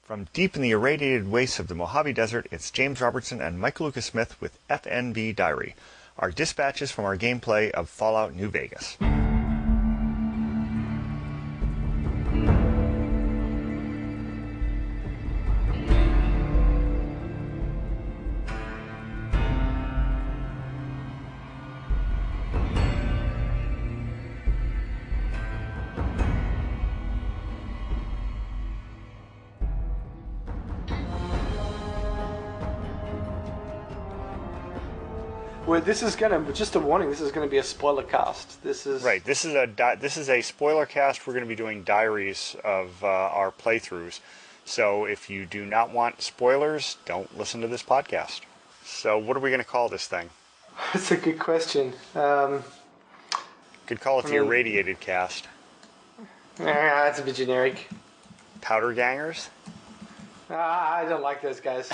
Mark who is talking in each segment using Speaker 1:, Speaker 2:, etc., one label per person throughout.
Speaker 1: From deep in the irradiated wastes of the Mojave Desert, it's James Robertson and Michael Lucas Smith with FNV Diary, our dispatches from our gameplay of Fallout New Vegas.
Speaker 2: Well, this is just a warning. This is gonna be a spoiler cast. This is
Speaker 1: right. This is a spoiler cast. We're going to be doing diaries of our playthroughs. So if you do not want spoilers, don't listen to this podcast. So what are we going to call this thing?
Speaker 2: That's a good question.
Speaker 1: Could call it the irradiated cast.
Speaker 2: That's a bit generic.
Speaker 1: Powder gangers.
Speaker 2: I don't like those guys.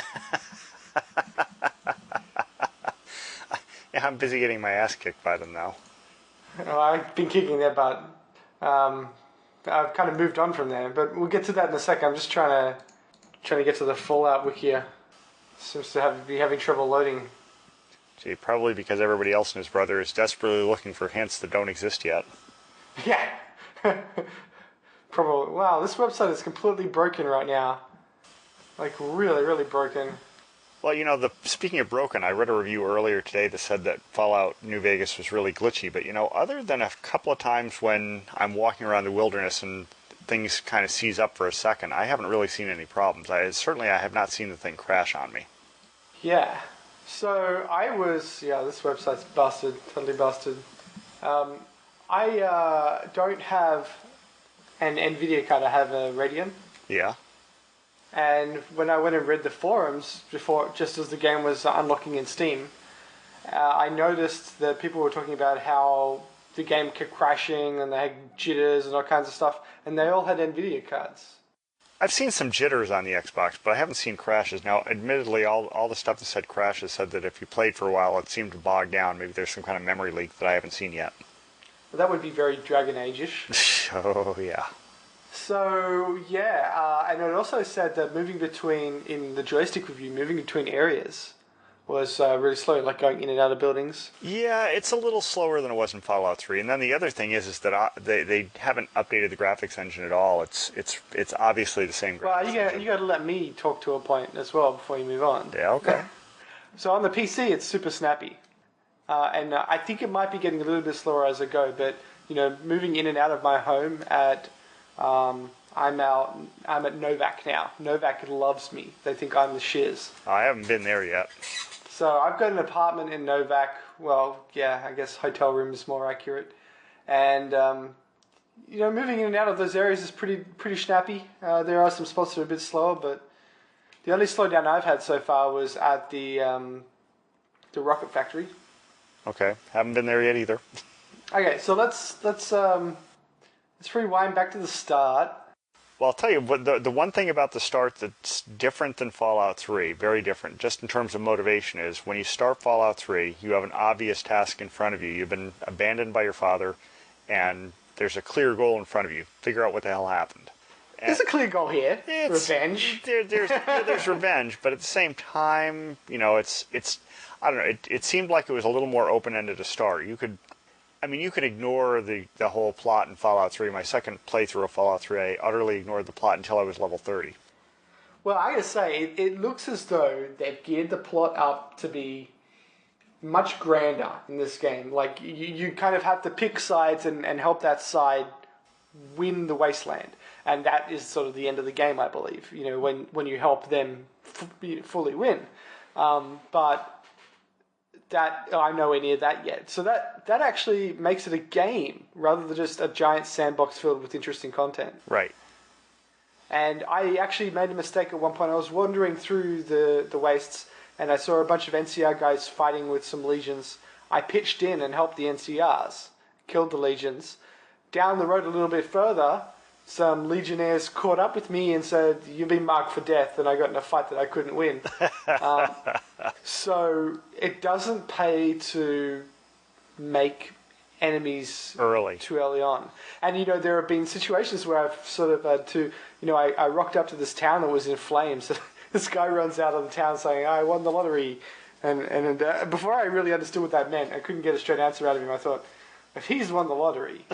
Speaker 1: Yeah, I'm busy getting my ass kicked by them now.
Speaker 2: Oh, I've been kicking their butt. I've kind of moved on from there, but we'll get to that in a sec. I'm just trying to get to the Fallout wiki here. Seems to be having trouble loading.
Speaker 1: Gee, probably because everybody else and his brother is desperately looking for hints that don't exist yet.
Speaker 2: Yeah. Probably. Wow, this website is completely broken right now. Like, really, really broken.
Speaker 1: Well, you know, speaking of broken, I read a review earlier today that said that Fallout New Vegas was really glitchy. But, you know, other than a couple of times when I'm walking around the wilderness and things kind of seize up for a second, I haven't really seen any problems. Certainly I have not seen the thing crash on me.
Speaker 2: Yeah. So this website's busted, totally busted. I don't have an NVIDIA card, I have a Radeon.
Speaker 1: Yeah.
Speaker 2: And when I went and read the forums before, just as the game was unlocking in Steam, I noticed that people were talking about how the game kept crashing and they had jitters and all kinds of stuff, and they all had NVIDIA cards.
Speaker 1: I've seen some jitters on the Xbox, but I haven't seen crashes. Now, admittedly, all the stuff that said crashes said that if you played for a while, it seemed to bog down. Maybe there's some kind of memory leak that I haven't seen yet.
Speaker 2: Well, that would be very Dragon Age-ish.
Speaker 1: Oh, yeah.
Speaker 2: So, yeah, and it also said that in the joystick review, moving between areas was really slow, like going in and out of buildings.
Speaker 1: Yeah, it's a little slower than it was in Fallout 3. And then the other thing is that they haven't updated the graphics engine at all. It's obviously the same graphics engine.
Speaker 2: You got to let me talk to a point as well before you move on.
Speaker 1: Yeah, okay.
Speaker 2: So on the PC, it's super snappy. And I think it might be getting a little bit slower as I go, but, you know, moving in and out of my home I'm at Novak now. Novak loves me. They think I'm the shiz.
Speaker 1: I haven't been there yet.
Speaker 2: So I've got an apartment in Novak. Well, yeah, I guess hotel room is more accurate. And you know, moving in and out of those areas is pretty snappy. There are some spots that are a bit slower, but the only slowdown I've had so far was at the rocket factory.
Speaker 1: Okay, haven't been there yet either.
Speaker 2: Okay, so let's rewind back to the start.
Speaker 1: Well, I'll tell you, the one thing about the start that's different than Fallout 3, very different, just in terms of motivation, is when you start Fallout 3, you have an obvious task in front of you. You've been abandoned by your father, and there's a clear goal in front of you. Figure out what the hell happened. And
Speaker 2: there's a clear goal here. Revenge.
Speaker 1: There's revenge, but at the same time, you know, it's I don't know, it seemed like it was a little more open-ended to start. You could ignore the whole plot in Fallout 3. My second playthrough of Fallout 3, I utterly ignored the plot until I was level 30.
Speaker 2: Well, I gotta say, it looks as though they've geared the plot up to be much grander in this game. Like, you kind of have to pick sides and help that side win the wasteland. And that is sort of the end of the game, I believe, you know, when you help them fully win. But I'm nowhere near that yet. So that actually makes it a game rather than just a giant sandbox filled with interesting content.
Speaker 1: Right.
Speaker 2: And I actually made a mistake at one point. I was wandering through the wastes and I saw a bunch of NCR guys fighting with some legions. I pitched in and helped the NCRs, killed the legions. Down the road a little bit further, some legionnaires caught up with me and said, "You've been marked for death," and I got in a fight that I couldn't win. So it doesn't pay to make enemies
Speaker 1: early.
Speaker 2: Too early on. And, you know, there have been situations where I've sort of had to I rocked up to this town that was in flames. This guy runs out of the town saying, "I won the lottery," and before I really understood what that meant, I couldn't get a straight answer out of him. I thought, if he's won the lottery,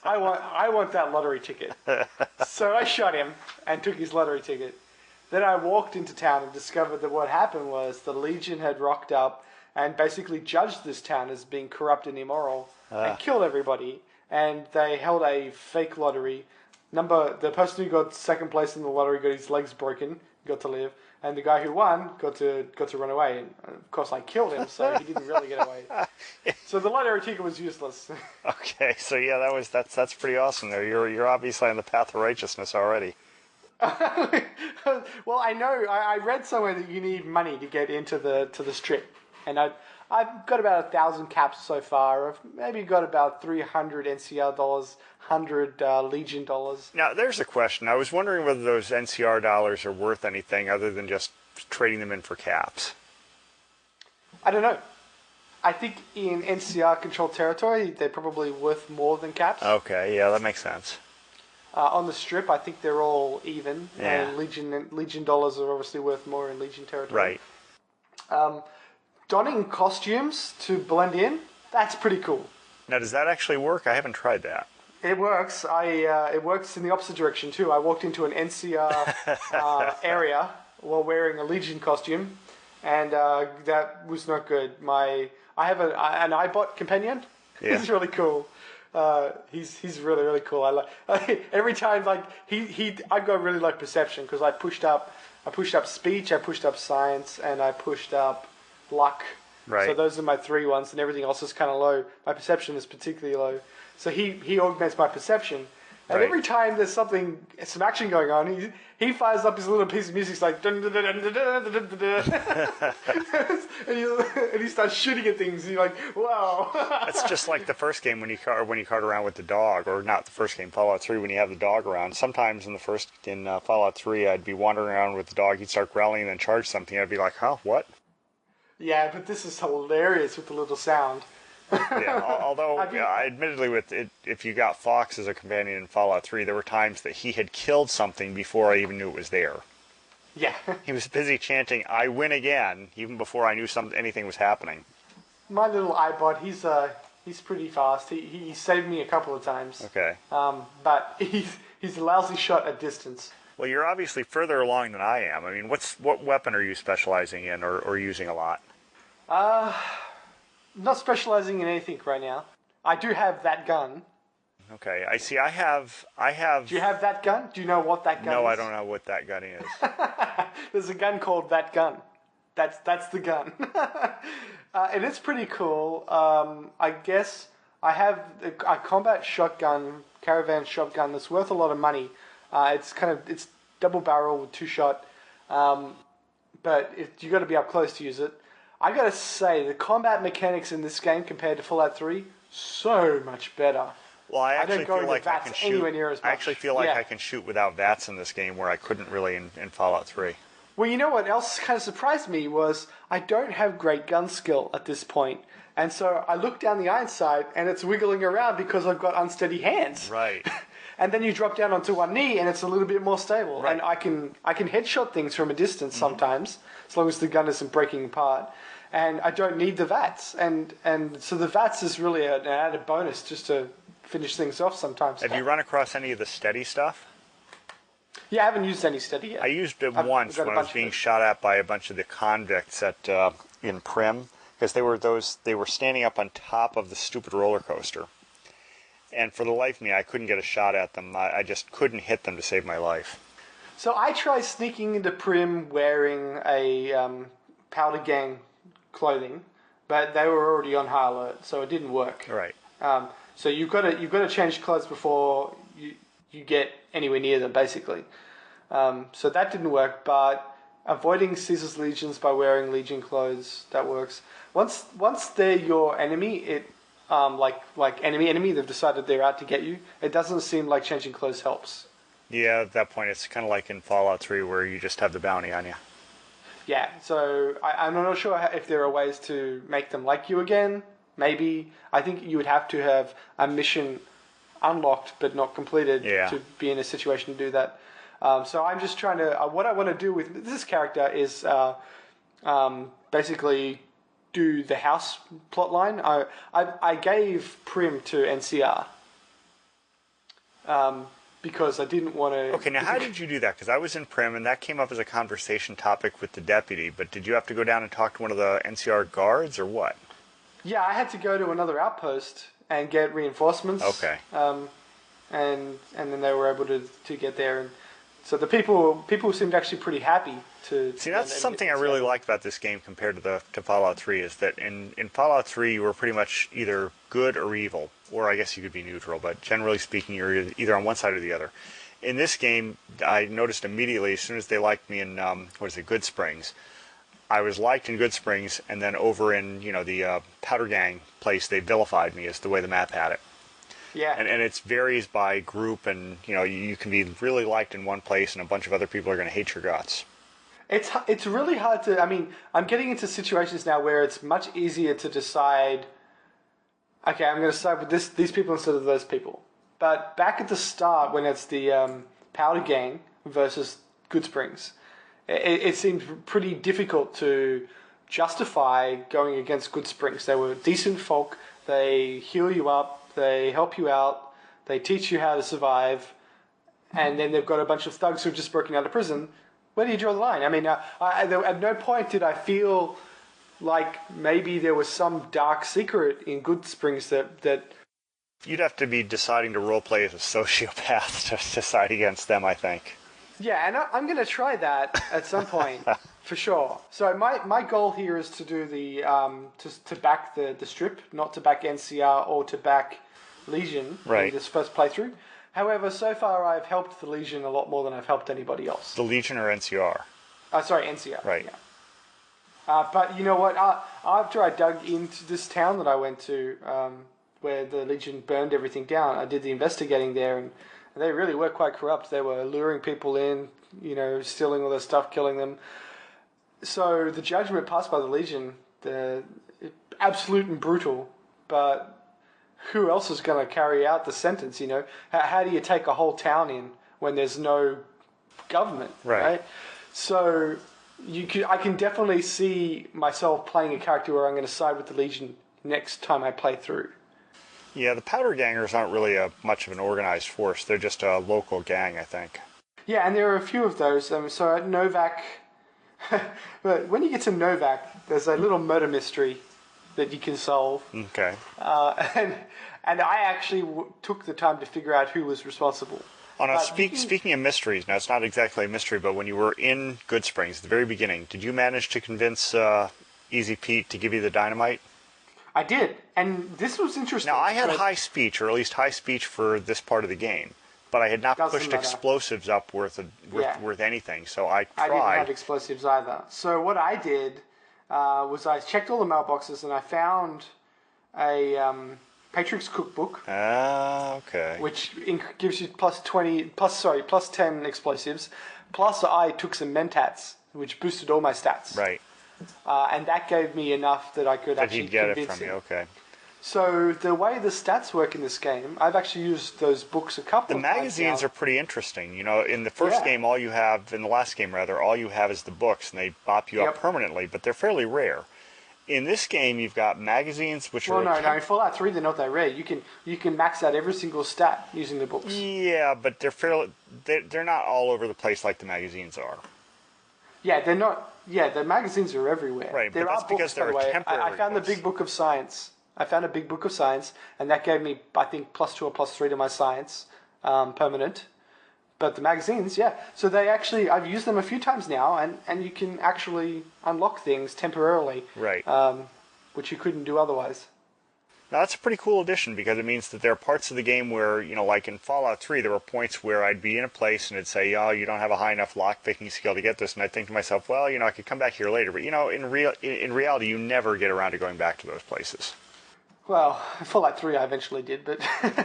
Speaker 2: I want that lottery ticket. So I shot him and took his lottery ticket. Then I walked into town and discovered that what happened was the Legion had rocked up and basically judged this town as being corrupt and immoral and killed everybody. And they held a fake lottery. The person who got second place in the lottery got his legs broken, got to live, and the guy who won got to run away. And of course, I killed him, so he didn't really get away. So the lottery ticket was useless.
Speaker 1: Okay, so yeah, that's pretty awesome. There, you're obviously on the path of righteousness already.
Speaker 2: Well, I know. I read somewhere that you need money to get into the strip, and I've got about 1,000 caps so far. I've maybe got about 300 NCR dollars, 100 Legion dollars.
Speaker 1: Now, there's a question. I was wondering whether those NCR dollars are worth anything other than just trading them in for caps.
Speaker 2: I don't know. I think in NCR controlled territory, they're probably worth more than caps.
Speaker 1: Okay, yeah, that makes sense.
Speaker 2: On the strip, I think they're all even,
Speaker 1: Yeah.
Speaker 2: and Legion dollars are obviously worth more in Legion territory.
Speaker 1: Right.
Speaker 2: Donning costumes to blend in, that's pretty cool.
Speaker 1: Now, does that actually work? I haven't tried that.
Speaker 2: It works. It works in the opposite direction too. I walked into an NCR area while wearing a Legion costume, and that was not good. I have an iBot companion.
Speaker 1: Yeah.
Speaker 2: He's really cool. He's really really cool. Every time I've got really low perception because I pushed up speech, I pushed up science, and I pushed up luck.
Speaker 1: Right.
Speaker 2: So those are my 3 ones, and everything else is kind of low. My perception is particularly low. So he augments my perception. And
Speaker 1: Right.
Speaker 2: every time there's some action going on, he fires up his little piece of music. It's like dun, dun, dun, dun, dun, dun, dun, dun, dun. and he starts shooting at things. And you're like, wow.
Speaker 1: That's just like the first game when you cart around with the dog, or not the first game, Fallout 3, when you have the dog around. Sometimes in Fallout 3, I'd be wandering around with the dog. He'd start growling and then charge something. I'd be like, huh, what?
Speaker 2: Yeah, but this is hilarious with the little sound.
Speaker 1: Yeah, although admittedly, with it, if you got Fox as a companion in Fallout 3, there were times that he had killed something before I even knew it was there.
Speaker 2: Yeah.
Speaker 1: He was busy chanting, "I win again," even before I knew anything was happening.
Speaker 2: My little iBot, he's pretty fast. He saved me a couple of times.
Speaker 1: Okay.
Speaker 2: But he's a lousy shot at distance.
Speaker 1: Well, you're obviously further along than I am. I mean, what weapon are you specializing in or using a lot?
Speaker 2: Not specializing in anything right now. I do have that gun.
Speaker 1: Okay, I see. I have.
Speaker 2: Do you have that gun? Do you know what that gun is?
Speaker 1: No, I don't know what that gun is.
Speaker 2: There's a gun called that gun. That's the gun. And it's pretty cool. I guess I have a combat shotgun, caravan shotgun that's worth a lot of money. It's double barrel with 2-shot. But you got to be up close to use it. I gotta say, the combat mechanics in this game compared to Fallout 3, so much better.
Speaker 1: Well, I actually feel like I can shoot.
Speaker 2: Anywhere near as much.
Speaker 1: I actually feel like I can shoot without VATS in this game, where I couldn't really in Fallout 3.
Speaker 2: Well, you know what else kind of surprised me was I don't have great gun skill at this point. And so I look down the iron sight and it's wiggling around because I've got unsteady hands.
Speaker 1: Right.
Speaker 2: And then you drop down onto one knee and it's a little bit more stable.
Speaker 1: Right.
Speaker 2: And I can headshot things from a distance sometimes, as long as the gun isn't breaking apart. And I don't need the VATS. And so the VATS is really an added bonus just to finish things off sometimes.
Speaker 1: Have you run across any of the steady stuff?
Speaker 2: Yeah, I haven't used any steady yet.
Speaker 1: I used it once when I was being shot at by a bunch of the convicts in Prim, because they were standing up on top of the stupid roller coaster. And for the life of me, I couldn't get a shot at them. I just couldn't hit them to save my life.
Speaker 2: So I tried sneaking into Prim wearing a powder gang clothing, but they were already on high alert, so it didn't work.
Speaker 1: Right.
Speaker 2: So you've got to change clothes before you get anywhere near them, basically. So that didn't work, but avoiding Caesar's legions by wearing legion clothes, that works. Once they're your enemy, like enemy, they've decided they're out to get you. It doesn't seem like changing clothes helps.
Speaker 1: Yeah, at that point, it's kind of like in Fallout 3 where you just have the bounty on you.
Speaker 2: Yeah, so I'm not sure if there are ways to make them like you again. Maybe. I think you would have to have a mission unlocked but not completed to be in a situation to do that. So I'm just trying to. What I want to do with this character is basically do the house plot line. I gave Prim to NCR because I didn't want to.
Speaker 1: Okay, now how did you do that? Because I was in Prim, and that came up as a conversation topic with the deputy. But did you have to go down and talk to one of the NCR guards, or what?
Speaker 2: Yeah, I had to go to another outpost and get reinforcements.
Speaker 1: Okay.
Speaker 2: And then they were able to get there, and so the people seemed actually pretty happy to.
Speaker 1: See, that's something I really like about this game compared to Fallout 3 is that in Fallout 3 you were pretty much either good or evil, or I guess you could be neutral, but generally speaking you're either on one side or the other. In this game, I noticed immediately as soon as they liked me in Good Springs, I was liked in Good Springs, and then over in the Powder Gang place they vilified me, is the way the map had it.
Speaker 2: Yeah.
Speaker 1: And it varies by group, and you can be really liked in one place, and a bunch of other people are going to hate your guts.
Speaker 2: It's really hard to. I mean, I'm getting into situations now where it's much easier to decide. Okay, I'm going to side with these people instead of those people. But back at the start, when it's the Powder Gang versus Good Springs, it seemed pretty difficult to justify going against Good Springs. They were decent folk. They heal you up. They help you out. They teach you how to survive. And then they've got a bunch of thugs who've just broken out of prison. Where do you draw the line? I mean, at no point did I feel like maybe there was some dark secret in Good Springs that...
Speaker 1: You'd have to be deciding to roleplay as a sociopath to decide against them, I think.
Speaker 2: Yeah, and I'm going to try that at some point, for sure. So my goal here is to do the to back the strip, not to back NCR or to back Legion in this first playthrough. However, so far I've helped the Legion a lot more than I've helped anybody else.
Speaker 1: The Legion or NCR?
Speaker 2: Sorry, NCR.
Speaker 1: Right.
Speaker 2: Yeah. But you know what? After I dug into this town that I went to, where the Legion burned everything down, I did the investigating there, and they really were quite corrupt. They were luring people in, stealing all their stuff, killing them. So the judgment passed by the Legion, absolute and brutal, but who else is going to carry out the sentence, How do you take a whole town in when there's no government, right? So I can definitely see myself playing a character where I'm going to side with the Legion next time I play through.
Speaker 1: Yeah, the Powder Gangers aren't really much of an organized force. They're just a local gang, I think.
Speaker 2: Yeah, and there are a few of those. So at Novak, but when you get to Novak, there's a little murder mystery that you can solve.
Speaker 1: Okay.
Speaker 2: And I actually took the time to figure out who was responsible.
Speaker 1: Speaking of mysteries, now it's not exactly a mystery, but when you were in Good Springs at the very beginning, did you manage to convince Easy Pete to give you the dynamite?
Speaker 2: I did, and this was interesting.
Speaker 1: Now, I had high speech, or at least high speech for this part of the game, but I had not pushed explosives up worth anything, so I tried.
Speaker 2: I didn't have explosives either. So what I did was I checked all the mailboxes, and I found a Patriot's Cookbook.
Speaker 1: Okay.
Speaker 2: Which gives you plus 10 explosives. Plus I took some Mentats, which boosted all my stats.
Speaker 1: Right.
Speaker 2: And that gave me enough that I could actually
Speaker 1: get
Speaker 2: convince
Speaker 1: it from you. Okay.
Speaker 2: So the way the stats work in this game, I've actually used those books a couple of times.
Speaker 1: The magazines are pretty interesting. In the first game, in the last game rather, all you have is the books, and they bop you up permanently, but they're fairly rare. In this game, you've got magazines which are...
Speaker 2: No, in Fallout 3, they're not that rare. You can max out every single stat using the books.
Speaker 1: Yeah, but they're not all over the place like the magazines are.
Speaker 2: Yeah, they're not... Yeah, the magazines are everywhere.
Speaker 1: Right,
Speaker 2: there
Speaker 1: but that's
Speaker 2: are
Speaker 1: because
Speaker 2: books, by the way.
Speaker 1: temporary
Speaker 2: I found
Speaker 1: books.
Speaker 2: the big book of science. I found a big book of science, and that gave me, I think, +2 or +3 to my science, permanent. But the magazines, yeah. So they actually, I've used them a few times now, and you can actually unlock things temporarily.
Speaker 1: Right.
Speaker 2: Which you couldn't do otherwise.
Speaker 1: Now, that's a pretty cool addition, because it means that there are parts of the game where, like in Fallout 3, there were points where I'd be in a place and it'd say, oh, you don't have a high enough lock-picking skill to get this, and I'd think to myself, well, I could come back here later. But, in reality, you never get around to going back to those places.
Speaker 2: Well, Fallout 3 I eventually did, but...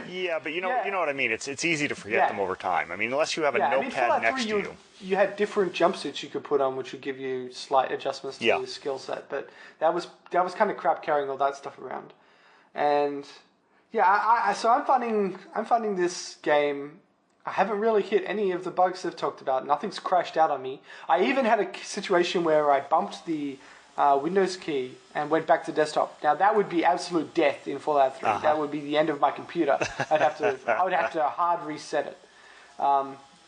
Speaker 1: Yeah, but you know what I mean. It's easy to forget them over time. I mean, unless you have a notepad next to you.
Speaker 2: You had different jumpsuits you could put on, which would give you slight adjustments to your skill set. But that was kind of crap carrying all that stuff around. And yeah, so I'm finding this game I haven't really hit any of the bugs they've talked about. Nothing's crashed out on me. I even had a situation where I bumped the Windows key and went back to desktop. Now that would be absolute death in Fallout 3. That would be the end of my computer. I would have to hard reset it.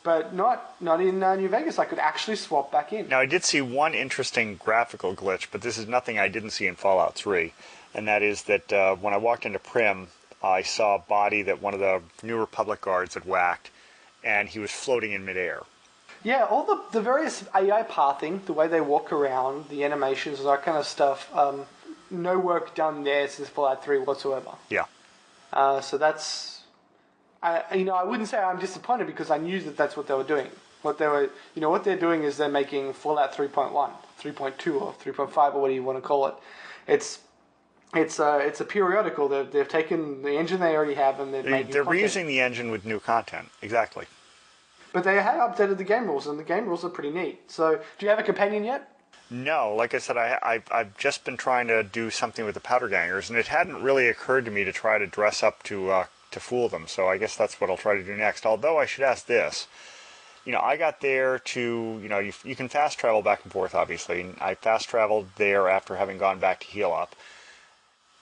Speaker 2: But not in New Vegas. I could actually swap back in.
Speaker 1: Now I did see one interesting graphical glitch, but this is nothing I didn't see in Fallout 3, and that is that when I walked into Prim, I saw a body that one of the New Republic guards had whacked, and he was floating in midair.
Speaker 2: Yeah, all the various AI pathing, the way they walk around, the animations, that kind of stuff, no work done there since Fallout 3 whatsoever.
Speaker 1: Yeah.
Speaker 2: So that's, I wouldn't say I'm disappointed because I knew that that's what they were doing. What they're doing is they're making Fallout 3.1, 3.2, or 3.5, or whatever you want to call it. It's a periodical. They've taken the engine they already have and they're
Speaker 1: reusing the engine with new content. Exactly.
Speaker 2: But they have updated the game rules, and the game rules are pretty neat. So, do you have a companion yet?
Speaker 1: No, like I said, I've just been trying to do something with the powder gangers, and it hadn't really occurred to me to try to dress up to fool them. So I guess that's what I'll try to do next. Although I should ask this. I got there to, you can fast travel back and forth, obviously. And I fast traveled there after having gone back to heal up.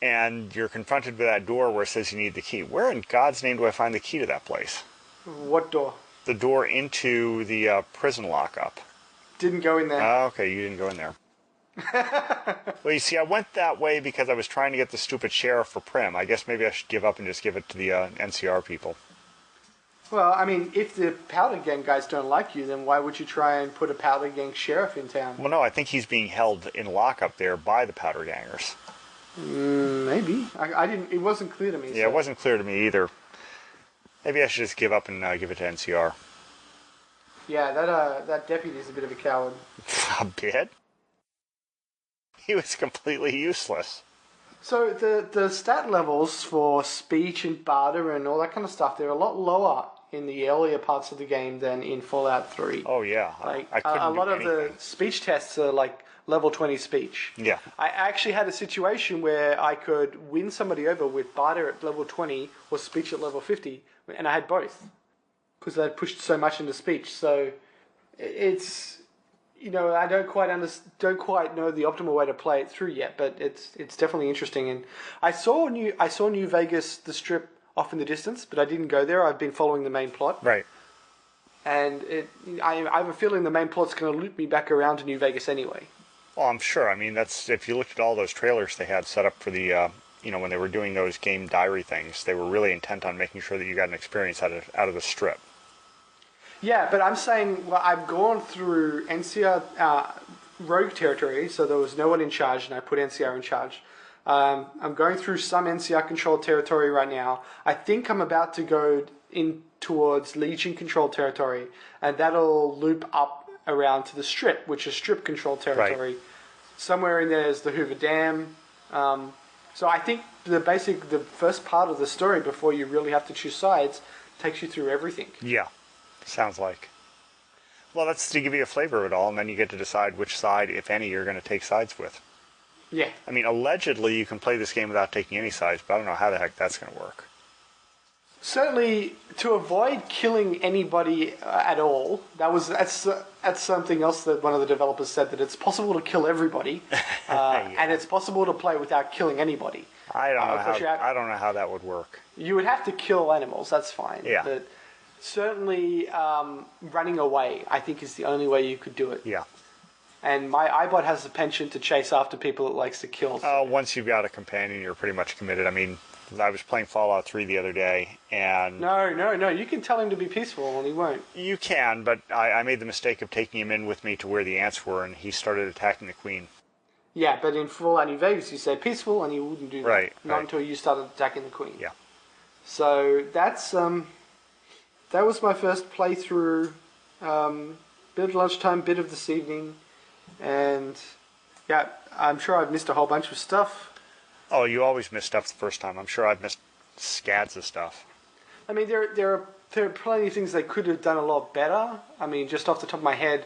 Speaker 1: And you're confronted with that door where it says you need the key. Where in God's name do I find the key to that place?
Speaker 2: What door?
Speaker 1: The door into the prison lockup.
Speaker 2: Didn't go in there.
Speaker 1: Oh, okay, you didn't go in there. Well, you see, I went that way because I was trying to get the stupid sheriff for Prim. I guess maybe I should give up and just give it to the NCR people.
Speaker 2: Well, I mean, if the Powder Gang guys don't like you, then why would you try and put a Powder Gang sheriff in town?
Speaker 1: Well, no, I think he's being held in lockup there by the powder gangers.
Speaker 2: Maybe. I didn't. It wasn't clear to me.
Speaker 1: Yeah, so. It wasn't clear to me either. Maybe I should just give up and give it to NCR.
Speaker 2: Yeah, that deputy is a bit of a coward.
Speaker 1: A bit? He was completely useless.
Speaker 2: So the stat levels for speech and barter and all that kind of stuff, they're a lot lower in the earlier parts of the game than in Fallout 3.
Speaker 1: Oh, yeah.
Speaker 2: Like,
Speaker 1: I couldn't
Speaker 2: a lot
Speaker 1: do
Speaker 2: of the speech tests are like level 20 speech.
Speaker 1: Yeah.
Speaker 2: I actually had a situation where I could win somebody over with barter at level 20 or speech at level 50, and I had both because I'd pushed so much into speech. So it's, I don't quite know the optimal way to play it through yet, but it's definitely interesting. And I saw New Vegas, the Strip, off in the distance, but I didn't go there. I've been following the main plot.
Speaker 1: Right.
Speaker 2: And I have a feeling the main plot's going to loop me back around to New Vegas anyway.
Speaker 1: Well, I'm sure. I mean, that's if you looked at all those trailers they had set up for the, when they were doing those game diary things, they were really intent on making sure that you got an experience out of the Strip. Yeah,
Speaker 2: but I'm saying, well, I've gone through NCR rogue territory, so there was no one in charge, and I put NCR in charge. I'm going through some NCR controlled territory right now. I think I'm about to go in towards Legion controlled territory, and that'll loop up around to the Strip, which is Strip controlled territory. Right. Somewhere in there is the Hoover Dam. So I think the first part of the story before you really have to choose sides takes you through everything.
Speaker 1: Yeah, sounds like. Well, that's to give you a flavor of it all, and then you get to decide which side, if any, you're going to take sides with.
Speaker 2: Yeah.
Speaker 1: I mean, allegedly you can play this game without taking any sides, but I don't know how the heck that's going to work.
Speaker 2: Certainly, to avoid killing anybody at all, that's something else that one of the developers said, that it's possible to kill everybody, yeah. And it's possible to play without killing anybody.
Speaker 1: I don't know how that would work.
Speaker 2: You would have to kill animals, that's fine.
Speaker 1: Yeah.
Speaker 2: But certainly, running away, I think, is the only way you could do it.
Speaker 1: Yeah.
Speaker 2: And my iBot has a penchant to chase after people it likes to kill. So.
Speaker 1: Once you've got a companion, you're pretty much committed. I mean, I was playing Fallout 3 the other day, and...
Speaker 2: No, you can tell him to be peaceful, and he won't.
Speaker 1: You can, but I made the mistake of taking him in with me to where the ants were, and he started attacking the Queen.
Speaker 2: Yeah, but in Fallout New Vegas, you say peaceful, and he wouldn't do that.
Speaker 1: Right.
Speaker 2: Not until you started attacking the Queen.
Speaker 1: Yeah.
Speaker 2: So that's... that was my first playthrough. Bit of lunchtime, bit of this evening, and... Yeah, I'm sure I've missed a whole bunch of stuff.
Speaker 1: Oh, you always miss stuff the first time. I'm sure I've missed scads of stuff.
Speaker 2: I mean, there are plenty of things they could have done a lot better. I mean, just off the top of my head,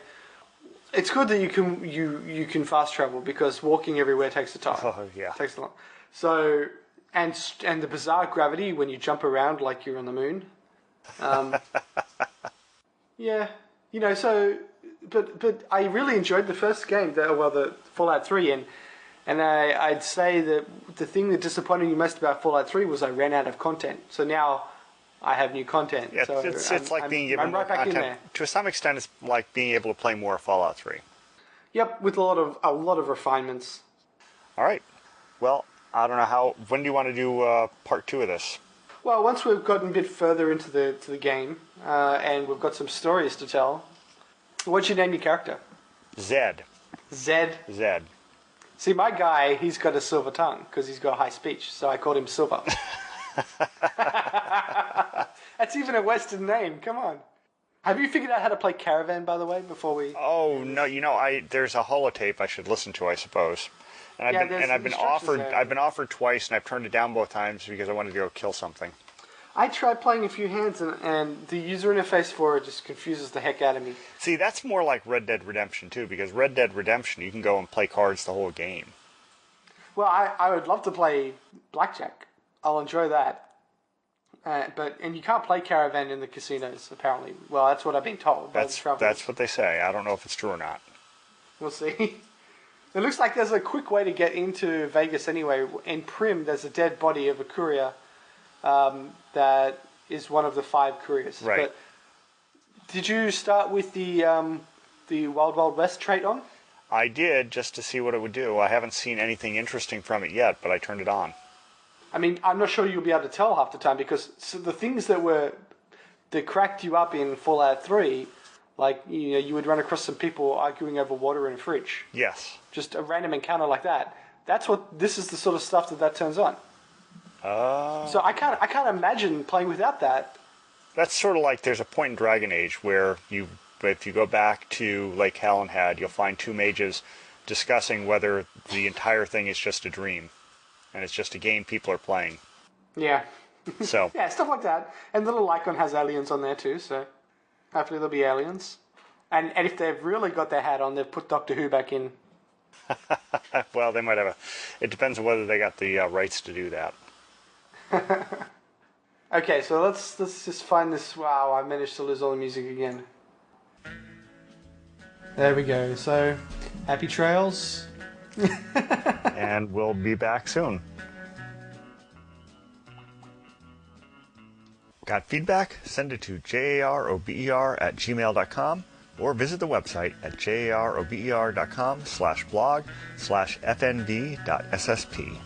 Speaker 2: it's good that you can fast travel, because walking everywhere takes a time.
Speaker 1: Oh yeah,
Speaker 2: takes a lot. So and the bizarre gravity when you jump around like you're on the moon. Yeah, but I really enjoyed the first game, the Fallout 3, and I'd say that the thing that disappointed me most about Fallout 3 was I ran out of content. So now I have new content.
Speaker 1: Yeah,
Speaker 2: so
Speaker 1: it's like being given
Speaker 2: I'm
Speaker 1: more
Speaker 2: right back in
Speaker 1: content.
Speaker 2: there.
Speaker 1: To some extent, it's like being able to play more Fallout 3.
Speaker 2: Yep, with a lot of refinements.
Speaker 1: All right. Well, I don't know when do you want to do part 2 of this?
Speaker 2: Well, once we've gotten a bit further into the game and we've got some stories to tell, what'd you name your character?
Speaker 1: Zed.
Speaker 2: Zed.
Speaker 1: Zed.
Speaker 2: See, my guy, he's got a silver tongue because he's got high speech, so I called him Silver. That's even a Western name. Come on. Have you figured out how to play Caravan, by the way, before we...
Speaker 1: Oh, no, there's a holotape I should listen to, I suppose. And I've been offered twice, and I've turned it down both times because I wanted to go kill something.
Speaker 2: I tried playing a few hands, and the user interface for it just confuses the heck out of me.
Speaker 1: See, that's more like Red Dead Redemption 2, because Red Dead Redemption, you can go and play cards the whole game.
Speaker 2: Well, I would love to play Blackjack. I'll enjoy that. And you can't play Caravan in the casinos, apparently. Well, that's what I've been told.
Speaker 1: That's what they say. I don't know if it's true or not.
Speaker 2: We'll see. It looks like there's a quick way to get into Vegas anyway. In Prim, there's a dead body of a courier that is one of the 5 couriers.
Speaker 1: Right.
Speaker 2: But did you start with the Wild Wild West trait on?
Speaker 1: I did, just to see what it would do. I haven't seen anything interesting from it yet, but I turned it on.
Speaker 2: I mean, I'm not sure you'll be able to tell half the time because the things that cracked you up in Fallout 3, like you would run across some people arguing over water in a fridge.
Speaker 1: Yes.
Speaker 2: Just a random encounter like that. This is the sort of stuff that turns on. So I can't imagine playing without that.
Speaker 1: That's sort of like there's a point in Dragon Age where if you go back to Lake Hallenhad, you'll find 2 mages discussing whether the entire thing is just a dream. And it's just a game people are playing.
Speaker 2: Yeah.
Speaker 1: So.
Speaker 2: Yeah, stuff like that. And the little icon has aliens on there too, so hopefully there'll be aliens. And if they've really got their hat on, they've put Doctor Who back in.
Speaker 1: Well, they might have it depends on whether they got the rights to do that.
Speaker 2: Okay, so let's just find this. Wow, I managed to lose all the music again. There we go. So, happy trails.
Speaker 1: And we'll be back soon. Got feedback? Send it to jarober@gmail.com or visit the website at jarober.com/blog/fnv.ssp.